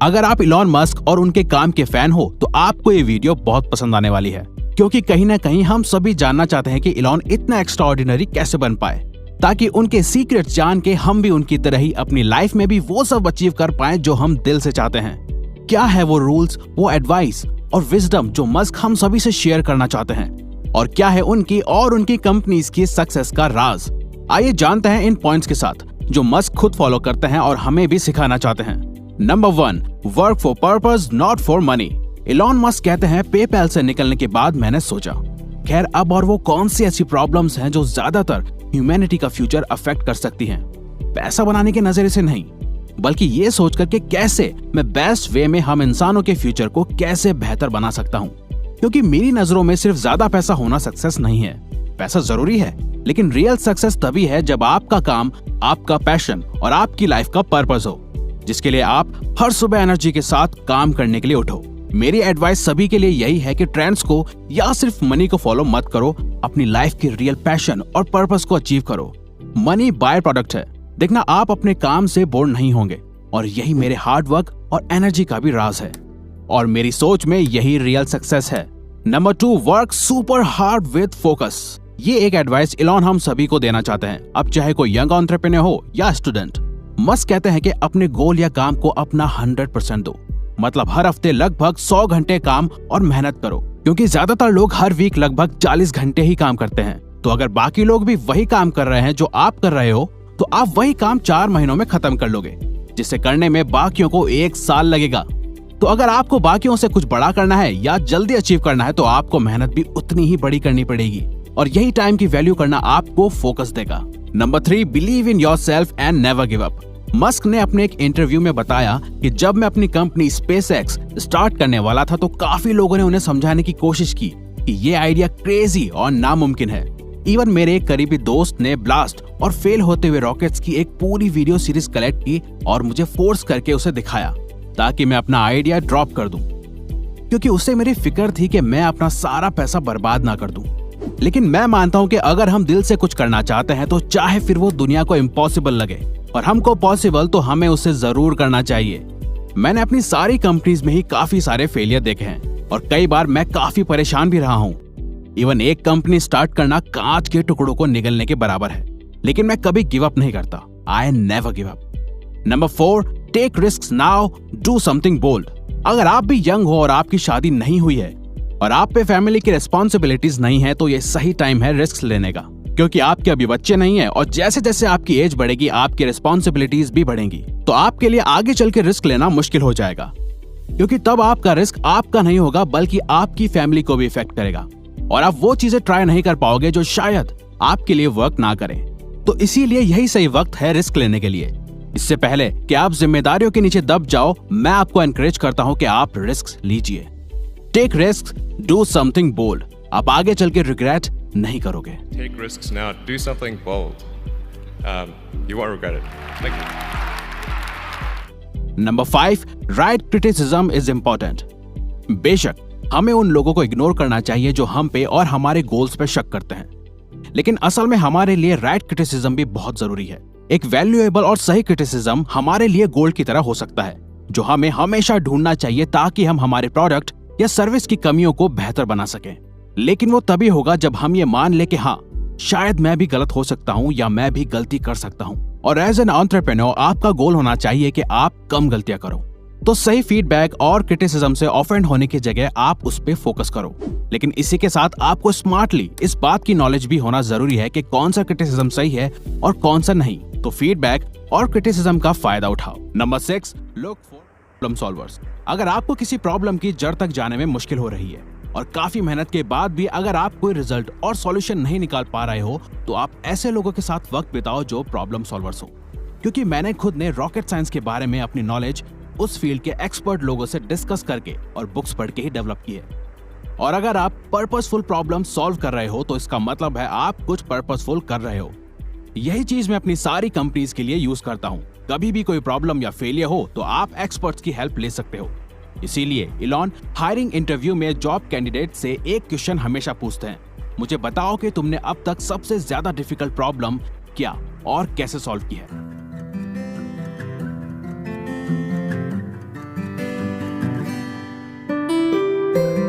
अगर आप Elon Musk और उनके काम के फैन हो तो आपको ये वीडियो बहुत पसंद आने वाली है, क्योंकि कहीं ना कहीं हम सभी जानना चाहते हैं कि इलॉन इतना एक्स्ट्राऑर्डिनरी कैसे बन पाए, ताकि उनके सीक्रेट्स जान के हम भी उनकी तरह ही अपनी लाइफ में भी वो सब अचीव कर पाएं जो हम दिल से चाहते हैं। क्या है वो रूल्स, वो एडवाइस और विजडम जो मस्क हम सभी से शेयर करना चाहते हैं, और क्या है उनकी और उनकी कंपनीज की सक्सेस का राज। आइए जानते हैं इन पॉइंट्स के साथ जो मस्क खुद फॉलो करते हैं और हमें भी सिखाना चाहते हैं। Number 1, work for purpose not for money. Elon Musk कहते हैं, पेपैल से निकलने के बाद मैंने सोचा, खैर अब और वो कौन सी ऐसी प्रॉब्लम्स हैं जो ज्यादातर ह्यूमैनिटी का फ्यूचर अफेक्ट कर सकती हैं। पैसा बनाने के नजरिए से नहीं, बल्कि ये सोचकर कि कैसे मैं बेस्ट वे में हम इंसानों के फ्यूचर को कैसे बेहतर बना सकता हूँ। क्योंकि मेरी नजरों में सिर्फ ज्यादा पैसा होना सक्सेस नहीं है। पैसा जरूरी है, लेकिन रियल सक्सेस तभी है जब आपका काम, आपका पैशन और आपकी लाइफ का पर्पस हो, जिसके लिए आप हर सुबह एनर्जी के साथ काम करने के लिए उठो। मेरी एडवाइस सभी के लिए यही है कि ट्रेंड्स को या सिर्फ मनी को फॉलो मत करो, अपनी लाइफ की रियल पैशन और पर्पस को अचीव करो। मनी बाय प्रोडक्ट है, देखना आप अपने काम से बोर नहीं होंगे, और यही मेरे हार्ड वर्क और एनर्जी का भी राज है, और मेरी सोच में यही रियल सक्सेस है। Number 2, work super hard with focus. ये एक एडवाइस इलॉन हम सभी को देना चाहते हैं, अब चाहे कोई यंग एंटरप्रेन्योर हो या स्टूडेंट। मस्क कहते हैं कि अपने गोल या काम को अपना 100% दो, मतलब हर हफ्ते लगभग 100 घंटे काम और मेहनत करो, क्योंकि ज्यादातर लोग हर वीक लगभग 40 घंटे ही काम करते हैं। तो अगर बाकी लोग भी वही काम कर रहे हैं जो आप कर रहे हो, तो आप वही काम 4 महीनों में खत्म कर लोगे, जिसे करने में बाकियों को 1 साल लगेगा। तो अगर आपको बाकियों से कुछ बड़ा करना है या जल्दी अचीव करना है, तो आपको मेहनत भी उतनी ही बड़ी करनी पड़ेगी, और यही टाइम की वैल्यू करना आपको फोकस देगा। Number 3, believe in yourself and never give up. Musk ने अपने एक इंटरव्यू में बताया कि जब मैं अपनी कंपनी स्पेसएक्स स्टार्ट करने वाला था तो काफी लोगों ने उन्हें समझाने की कोशिश की कि ये आइडिया क्रेजी और नामुमकिन है। इवन मेरे एक करीबी दोस्त ने ब्लास्ट और फेल होते हुए रॉकेट्स की एक पूरी वीडियो सीरीज कलेक्ट की और मुझे फोर्स करके उसे दिखाया, ताकि मैं अपना आइडिया ड्रॉप कर दूं, क्योंकि उसे मेरी फिक्र थी कि मैं अपना सारा पैसा बर्बाद ना कर दूं। लेकिन मैं मानता हूं कि अगर हम दिल से कुछ करना चाहते हैं तो चाहे फिर वो दुनिया को इम्पॉसिबल लगे और हमको पॉसिबल, तो हमें उसे जरूर करना चाहिए। मैंने अपनी सारी कंपनीज में ही काफी सारे फेलियर देखे हैं, और कई बार मैं काफी परेशान भी रहा हूं। इवन एक कंपनी स्टार्ट करना कांच के टुकड़ों को निगलने के बराबर है, लेकिन मैं कभी गिव अप नहीं करता। I never give up. Number 4, take risks now, do something bold. अगर आप भी यंग हो और आपकी शादी नहीं हुई है और आप पे फैमिली की रिस्पॉन्सिबिलिटीज नहीं है, तो ये सही टाइम है रिस्क लेने का, क्योंकि आपके अभी बच्चे नहीं है, और जैसे जैसे आपकी एज बढ़ेगी आपकी रिस्पॉन्सिबिलिटीज भी बढ़ेंगी, तो आपके लिए आगे चल के रिस्क लेना मुश्किल हो जाएगा, क्योंकि तब आपका रिस्क आपका नहीं होगा बल्कि आपकी फैमिली को भी इफेक्ट करेगा, और आप वो चीजें ट्राई नहीं कर पाओगे जो शायद आपके लिए वर्क ना करें। तो इसीलिए यही सही वक्त है रिस्क लेने के लिए। इससे पहले कि आप जिम्मेदारियों के नीचे दब जाओ, मैं आपको एनकरेज करता हूं कि आप रिस्क लीजिए। Take risk, do something bold. आप आगे चल के रिग्रेट नहीं करोगे। Take risks now. Do something bold. You won't regret it. Thank you. Number 5, right criticism is important. बेशक हमें उन लोगों को इग्नोर करना चाहिए जो हम पे और हमारे गोल्स पे शक करते हैं, लेकिन असल में हमारे लिए राइट क्रिटिसिज्म भी बहुत जरूरी है। एक वैल्यूएबल और सही क्रिटिसिज्म हमारे लिए गोल्ड की तरह हो सकता है, जो हमें हमेशा ढूंढना चाहिए ताकि हम हमारे प्रोडक्ट या सर्विस की कमियों को बेहतर बना सकें। लेकिन वो तभी होगा जब हम ये मान ले कि हाँ, शायद मैं भी गलत हो सकता हूँ या मैं भी गलती कर सकता हूँ। और एज एन एंटरप्रेन्योर आपका गोल होना चाहिए कि आप कम गलतियां करो। तो सही फीडबैक और क्रिटिसिज्म से ऑफेंड होने की जगह आप उस पे फोकस करो। लेकिन इसी के साथ आपको स्मार्टली इस बात की नॉलेज भी होना जरूरी है कि कौन सा क्रिटिसिज्म सही है और कौन सा नहीं। तो फीडबैक और क्रिटिसिज्म का फायदा उठाओ। Number 6, look for problem solvers. अगर आपको किसी प्रॉब्लम की जड़ तक जाने में मुश्किल हो रही है और काफी मेहनत के बाद भी अगर आप कोई रिजल्ट और सॉल्यूशन नहीं निकाल पा रहे हो, तो आप ऐसे लोगों के साथ वक्त बिताओ जो प्रॉब्लम सॉल्वर्स हो। क्योंकि मैंने खुद ने रॉकेट साइंस के बारे में अपनी नॉलेज उस फील्ड के एक्सपर्ट लोगों से डिस्कस करके और बुक्स पढ़ के ही डेवलप की है। और अगर आप पर्पसफुल प्रॉब्लम सॉल्व कर रहे हो, तो इसका मतलब है आप कुछ पर्पसफुल कर रहे हो। यही चीज मैं अपनी सारी कंपनीज के लिए यूज करता हूँ। कभी भी कोई प्रॉब्लम या फेलियर हो तो आप एक्सपर्ट्स की हेल्प ले सकते हो। इसीलिए इलॉन हायरिंग इंटरव्यू में जॉब कैंडिडेट से एक क्वेश्चन हमेशा पूछते हैं, मुझे बताओ कि तुमने अब तक सबसे ज्यादा डिफिकल्ट प्रॉब्लम क्या और कैसे सॉल्व की है। you.